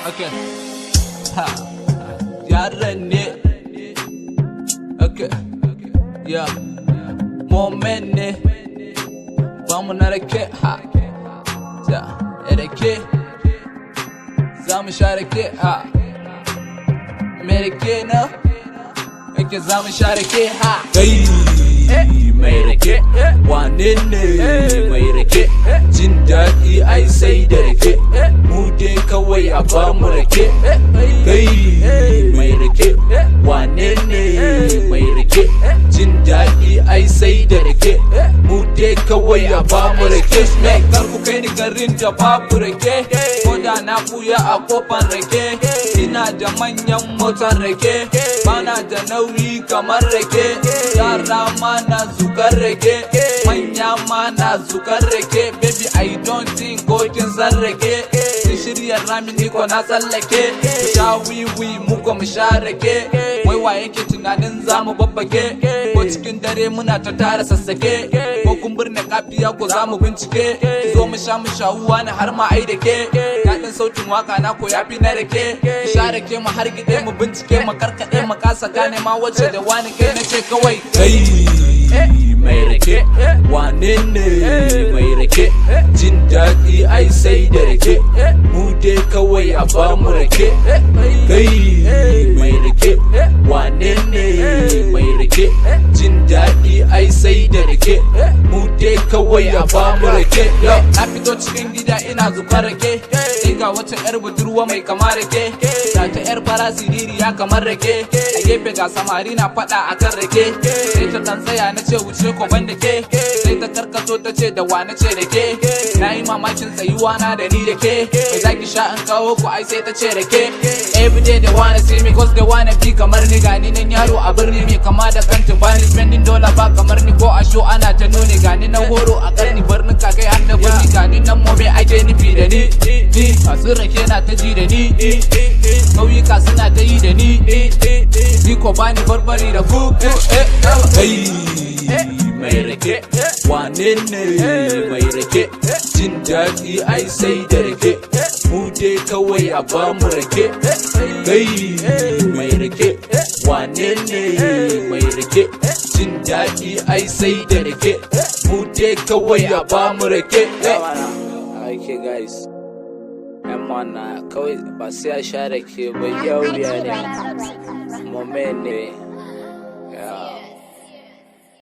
Okay. Ha. Yaran ne. Okay. Yeah. Moment ne. Bamu na rake. Ha. Ja. Rake. Zamu sha rake. Ha. Me rake na. Ake zamu sha rake. Ha. Mai rake. Wane ne mai rake? Jin daɗi ai sai da rake. Mu dai kawai a bamu rake. Mai rake. Wane ne mai rake? Jin daɗi ai sai da rake. Mu dai kawai a bamu rake. Kar ku kai ni garin da babu rake. Ko da na buya a kofan rake. Ina da manyan motar rake. Bana da nauyi kamar rake. Yara ma na zukar rake. Manya ma na zukar rake. Baby I don't think ko kin san rake. Kin shirya ramin ni ko na tsallake. Ku sha wiwi mu ko mu sha rake. Wai wa yake tunanin zamu babbake. Ko cikin dare muna ta tara sassake. Ko kun birne kafiya ko zamu bincike. Zo mu sha uwa na har ma ai da ke. Daɗin sautin waka na ko yafi na rake. Ku sha rake mu har gide mu bincike mu karkaɗe mu kasa gane ma wacce da wani kai nace kawai. Mai rake. Wane ne mai rake? Jin daɗi ai sai da rake. Mu dai kawai a bar mu rake. Mai rake. Wane ne mai rake? Jin daɗi ai sai da rake. Mu dai kawai a bar mu rake. Na fito cikin gida ina zukar rake. Sai ga wata yar budurwa mai kama rake. Da ta yar fara siririya kamar rake. A gefe ga samari na faɗa akan rake. Sai ta dan tsaya na ce wuce ko ban da ke. Sai ta karkato ta ce da wa na ce da ke. Na yi mamakin tsayuwa na da ni da ke. Mai zaki sha in kawo ku ai sai ta ce da ke. Everyday they wanna see me cause they wanna be kamar ni. Gani nan yaro a birni mai kama da kantin bani. Spending dollar ba kamar ni ko a show ana ta nuni. Gani nan horo a karni birnin kakai har da birni. Gani nan mo me ake nufi da ni. Masu rake na ta ji da ni. Kauyuka suna ta yi da ni. Ni ko bani barbari da ku. Mai rake. Wane ne mai rake? Jin daɗi ai sai da rake. Mu dai kawai a bamu rake. Mai rake. Wane ne mai rake? Jin daɗi ai sai da rake. Mu dai kawai a bamu rake. Okay guys, yan mana kawai ba sai a sha rake ba, yau ne moment ne.